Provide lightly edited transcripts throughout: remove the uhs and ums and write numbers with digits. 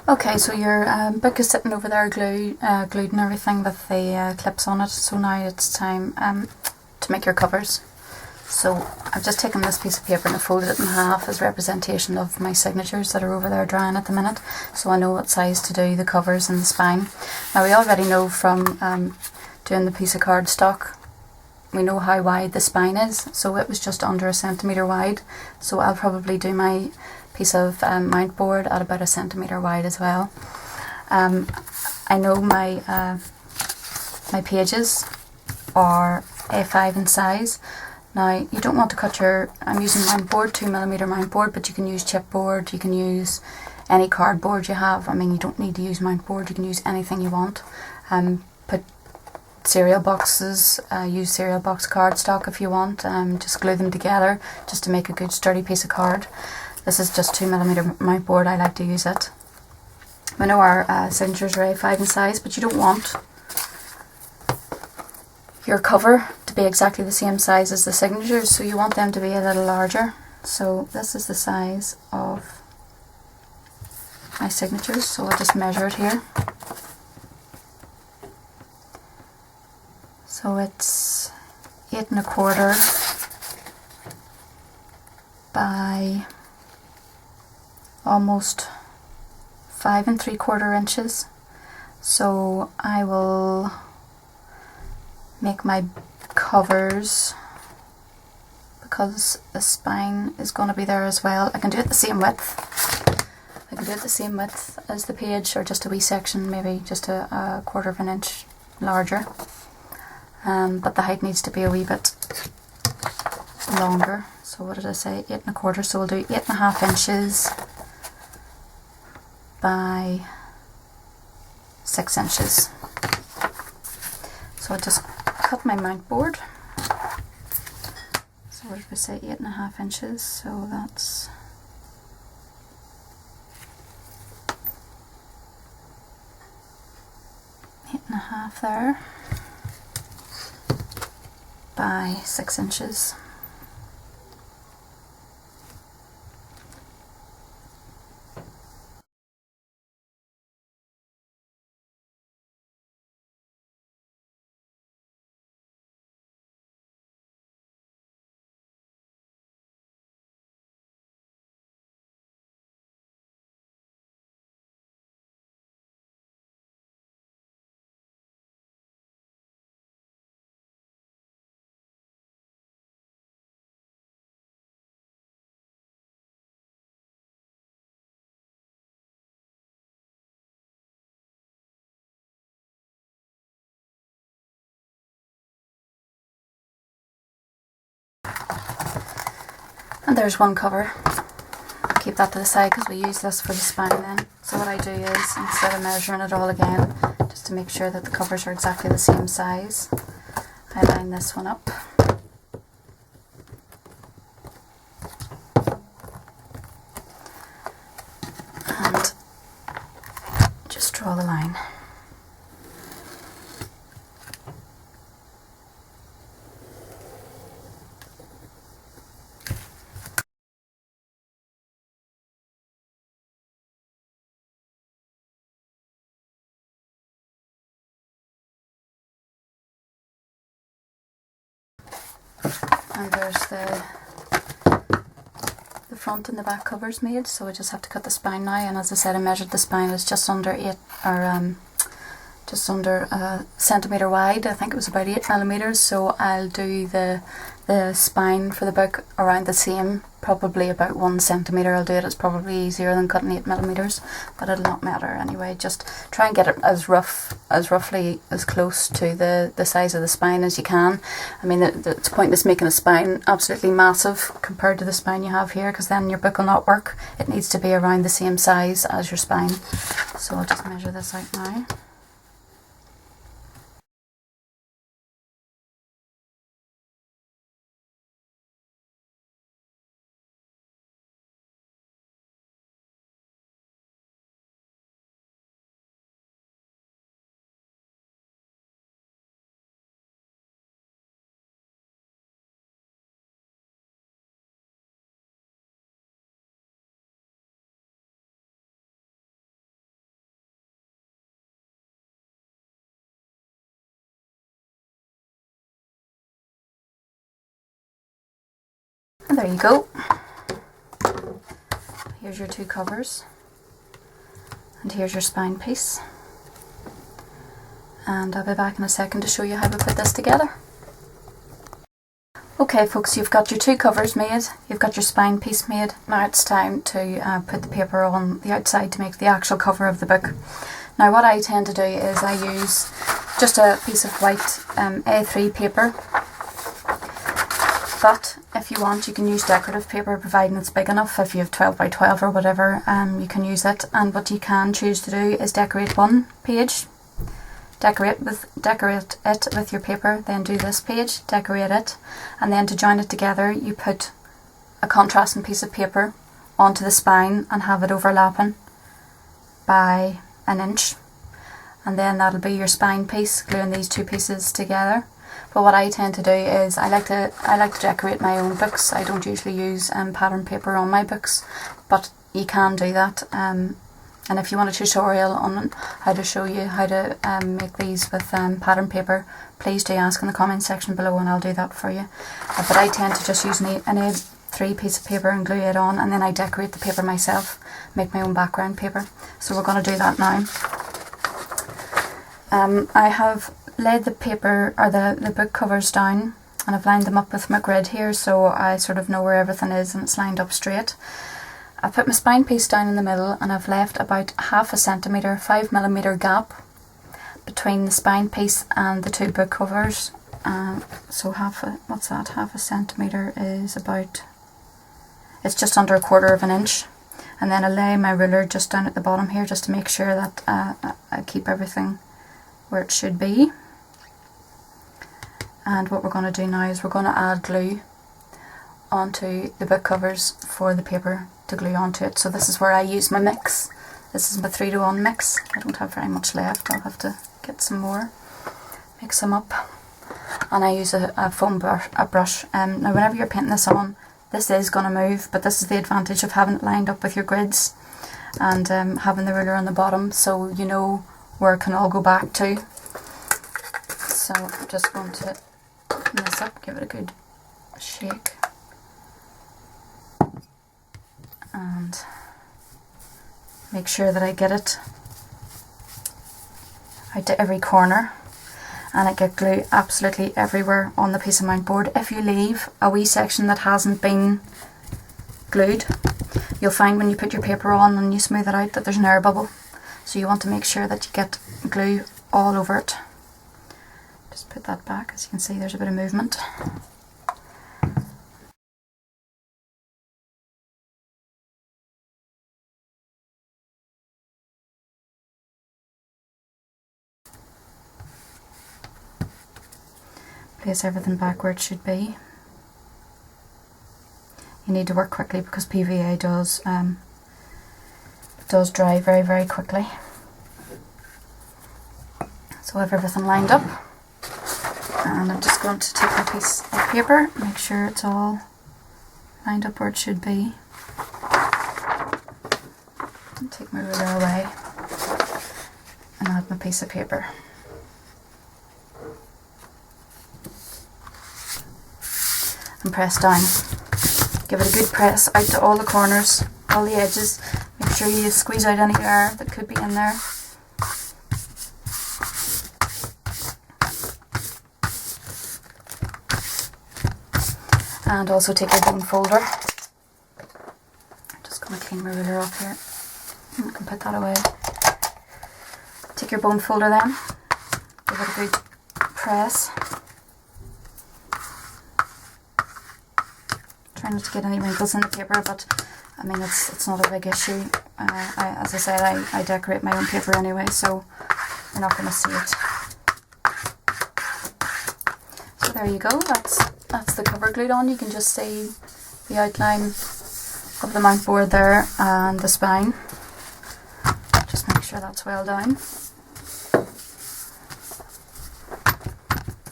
Okay, so your book is sitting over there glued and everything with the clips on it, so now it's time to make your covers. So I've just taken this piece of paper and folded it in half as representation of my signatures that are over there drying at the minute, so I know what size to do the covers and the spine. Now we already know from doing the piece of cardstock, we know how wide the spine is, so it was just under 1 centimetre wide, so I'll probably do my piece of mount board at about 1 centimetre wide as well. I know my my pages are A5 in size. Now you don't want to cut your, I'm using mount board, 2mm mount board, but you can use chipboard, you can use any cardboard you have. I mean, you don't need to use mount board, you can use anything you want. Put cereal boxes, use cereal box cardstock if you want, just glue them together just to make a good sturdy piece of card. This is just 2mm mount board, I like to use it. I know our signatures are A5 in size, but you don't want your cover to be exactly the same size as the signatures, so you want them to be a little larger. So this is the size of my signatures, so I'll just measure it here. So it's 8 1/4 by almost 5 3/4 inches. So I will make my covers, because the spine is going to be there as well. I can do it the same width. I can do it the same width as the page, or just a wee section, maybe just a 1/4 inch larger. But the height needs to be a wee bit longer. So what did I say? 8 1/4. So we'll do 8 1/2 inches by 6 inches. So I just cut my mount board. So what did we say? 8 1/2 inches. So that's 8 1/2 there by 6 inches. And there's one cover. Keep that to the side because we use this for the spine then. So what I do is, instead of measuring it all again, just to make sure that the covers are exactly the same size, I line this one up. And just draw the line. And there's the front and the back covers made, so I just have to cut the spine now. And as I said, I measured the spine, it's just under 8, or just under a centimetre wide. I think it was about 8mm, so I'll do the spine for the book around the same, probably about 1 centimetre. I'll do it, it's probably easier than cutting 8mm, but it'll not matter anyway. Just try and get it as roughly as close to the size of the spine as you can. I mean, it's pointless making a spine absolutely massive compared to the spine you have here, because then your book will not work. It needs to be around the same size as your spine. So I'll just measure this out now. And there you go. Here's your two covers. And here's your spine piece. And I'll be back in a second to show you how we put this together. Okay folks, you've got your two covers made, you've got your spine piece made. Now it's time to put the paper on the outside to make the actual cover of the book. Now what I tend to do is I use just a piece of white A3 paper. But if you want, you can use decorative paper, providing it's big enough. If you have 12 by 12 or whatever, you can use it. And what you can choose to do is decorate one page, decorate it with your paper, then do this page, decorate it, and then to join it together, you put a contrasting piece of paper onto the spine and have it overlapping by an inch. And then that'll be your spine piece, gluing these two pieces together. But what I tend to do is I like to decorate my own books. I don't usually use pattern paper on my books, but you can do that. And if you want a tutorial on how to show you how to make these with pattern paper, please do ask in the comment section below and I'll do that for you. But I tend to just use an A3 piece of paper and glue it on, and then I decorate the paper myself, make my own background paper. So we're going to do that now. I have laid the paper or the book covers down, and I've lined them up with my grid here so I sort of know where everything is and it's lined up straight. I've put my spine piece down in the middle and I've left about 1/2 centimetre, 5mm gap between the spine piece and the two book covers. So what's that? 1/2 centimetre is about, it's just under 1/4 of an inch. And then I lay my ruler just down at the bottom here just to make sure that I keep everything where it should be. And what we're going to do now is we're going to add glue onto the book covers for the paper to glue onto it. So this is where I use my mix. This is my 3-to-1 mix. I don't have very much left. I'll have to get some more, mix them up. And I use a foam brush. Now whenever you're painting this on, this is going to move, but this is the advantage of having it lined up with your grids and having the ruler on the bottom, so you know where it can all go back to. So I'm just going to open this up, give it a good shake, and make sure that I get it out to every corner and I get glue absolutely everywhere on the piece of mount board. If you leave a wee section that hasn't been glued, you'll find when you put your paper on and you smooth it out that there's an air bubble. So you want to make sure that you get glue all over it. Just put that back. As you can see, there's a bit of movement. Place everything back where it should be. You need to work quickly because PVA does dry very, very quickly. So I have everything lined up, and I'm just going to take my piece of paper, make sure it's all lined up where it should be, and take my ruler away and add my piece of paper. And press down. Give it a good press out to all the corners, all the edges. Make sure you squeeze out any air that could be in there. And also take your bone folder. I'm just going to clean my ruler off here. I can put that away. Take your bone folder then. Give it a good press. Try not to get any wrinkles in the paper, but I mean it's not a big issue. As I said, I decorate my own paper anyway, so you're not going to see it. So there you go. That's the cover glued on. You can just see the outline of the mount board there and the spine. Just make sure that's well down.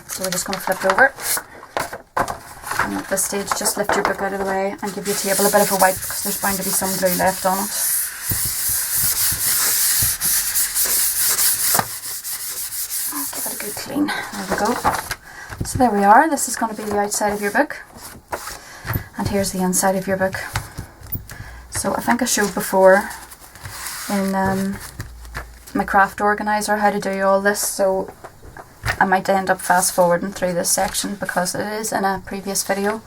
So we're just going to flip it over. And at this stage, just lift your book out of the way and give your table a bit of a wipe because there's bound to be some glue left on it. Give it a good clean. There we go. So there we are. This is going to be the outside of your book. And And here's the inside of your book. So I think I showed before in my craft organizer how to do all this, so I might end up fast forwarding through this section because it is in a previous video,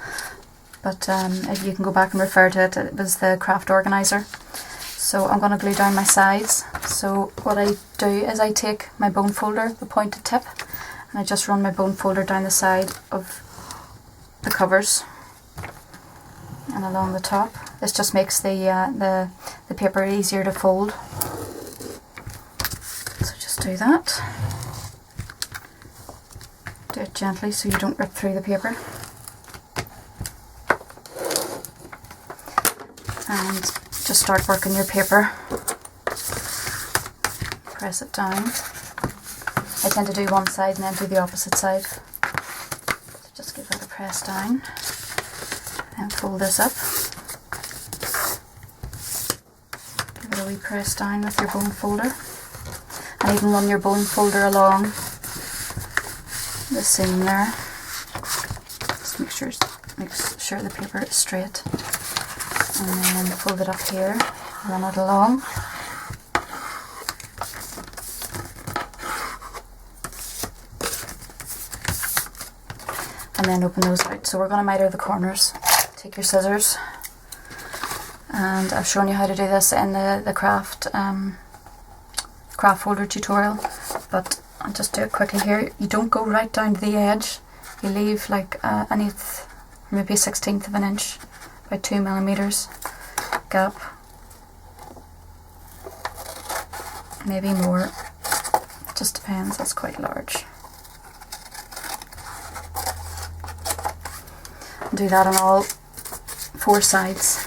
but if you can go back and refer to it, it was the craft organizer. So I'm going to glue down my sides. So what I do is I take my bone folder, the pointed tip, and I just run my bone folder down the side of the covers and along the top. This just makes the paper easier to fold. So just do that. Do it gently so you don't rip through the paper. And just start working your paper. Press it down. I tend to do one side and then do the opposite side. So just give that a press down. And fold this up. Give it a wee press down with your bone folder. And even run your bone folder along the seam there. Just make sure the paper is straight. And then fold it up here, run it along. And then open those out. So we're going to miter the corners. Take your scissors. And I've shown you how to do this in the craft folder tutorial, but I'll just do it quickly here. You don't go right down to the edge. You leave like an eighth, maybe a 1/16 of an inch, about 2 millimeters gap, maybe more, it just depends. That's quite large. Do that on all 4 sides.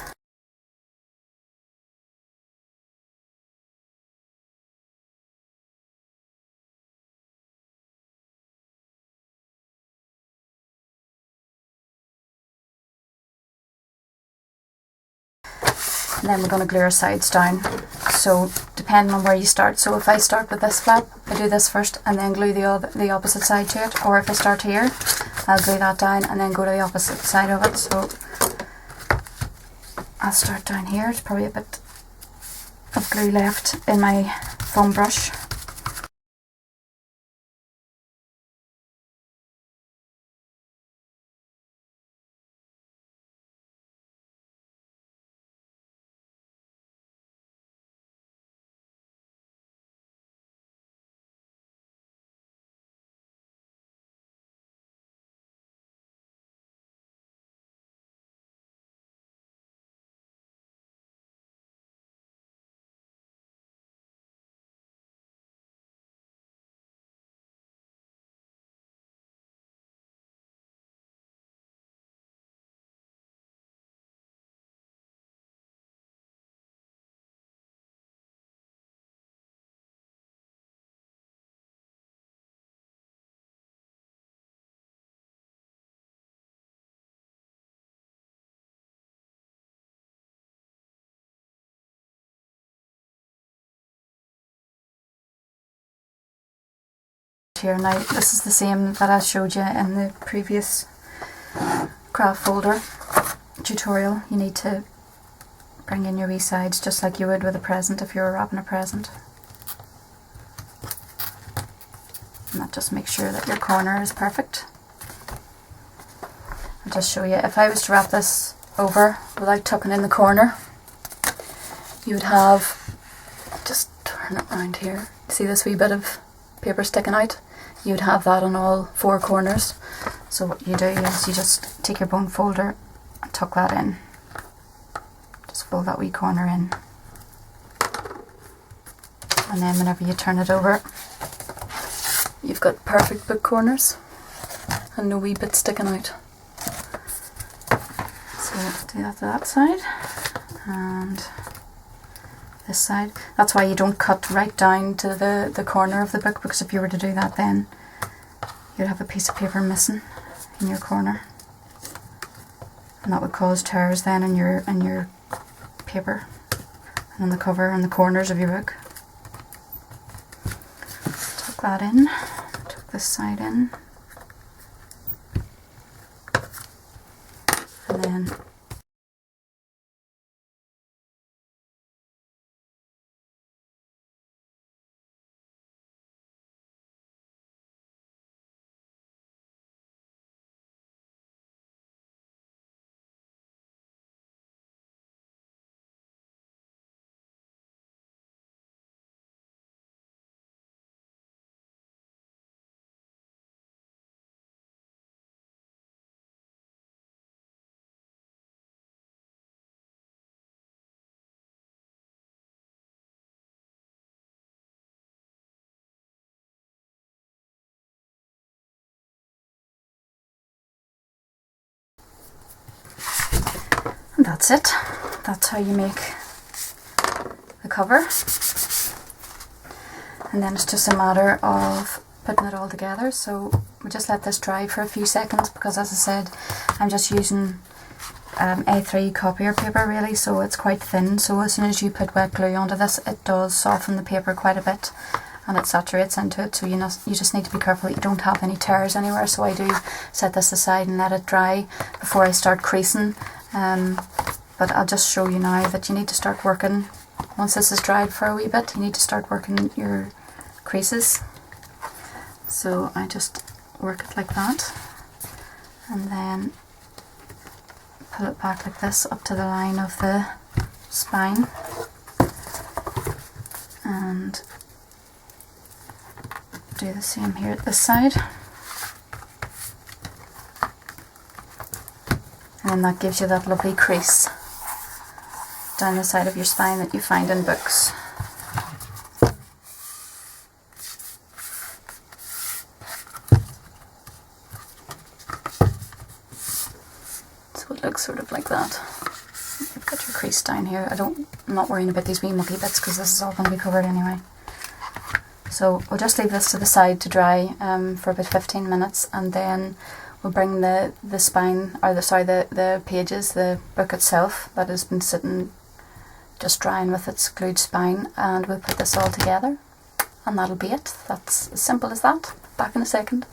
And then we're going to glue our sides down. So depending on where you start. So if I start with this flap, I do this first and then glue the opposite side to it. Or if I start here, I'll glue that down and then go to the opposite side of it. So I'll start down here. There's probably a bit of glue left in my foam brush. Here now, this is the same that I showed you in the previous craft folder tutorial. You need to bring in your wee sides just like you would with a present if you were wrapping a present. And that just makes sure that your corner is perfect. I'll just show you, if I was to wrap this over without tucking in the corner, you would have, just turn it around here, see this wee bit of paper sticking out? You'd have that on all 4 corners. So what you do is you just take your bone folder and tuck that in. Just fold that wee corner in. And then whenever you turn it over, you've got perfect book corners and no wee bit sticking out. So let's do that to that side and this side. That's why you don't cut right down to the corner of the book, because if you were to do that then you'd have a piece of paper missing in your corner and that would cause tears then in your paper and on the cover and the corners of your book. Tuck that in, tuck this side in, and then And that's it. That's how you make the cover. And then it's just a matter of putting it all together. So we just let this dry for a few seconds because, as I said, I'm just using A3 copier paper really, so it's quite thin. So as soon as you put wet glue onto this, it does soften the paper quite a bit and it saturates into it. So you just need to be careful that you don't have any tears anywhere. So I do set this aside and let it dry before I start creasing. But I'll just show you now that you need to start working. Once this is dried for a wee bit, you need to start working your creases. So I just work it like that and then pull it back like this up to the line of the spine, and do the same here at this side, and then that gives you that lovely crease down the side of your spine that you find in books. It looks sort of like that. You've got your crease down here. I'm not worrying about these wee mucky bits because this is all going to be covered anyway. So we'll just leave this to the side to dry for about 15 minutes, and then we'll bring the spine, or the pages, the book itself that has been sitting just drying with its glued spine, and we'll put this all together and that'll be it. That's as simple as that. Back in a second.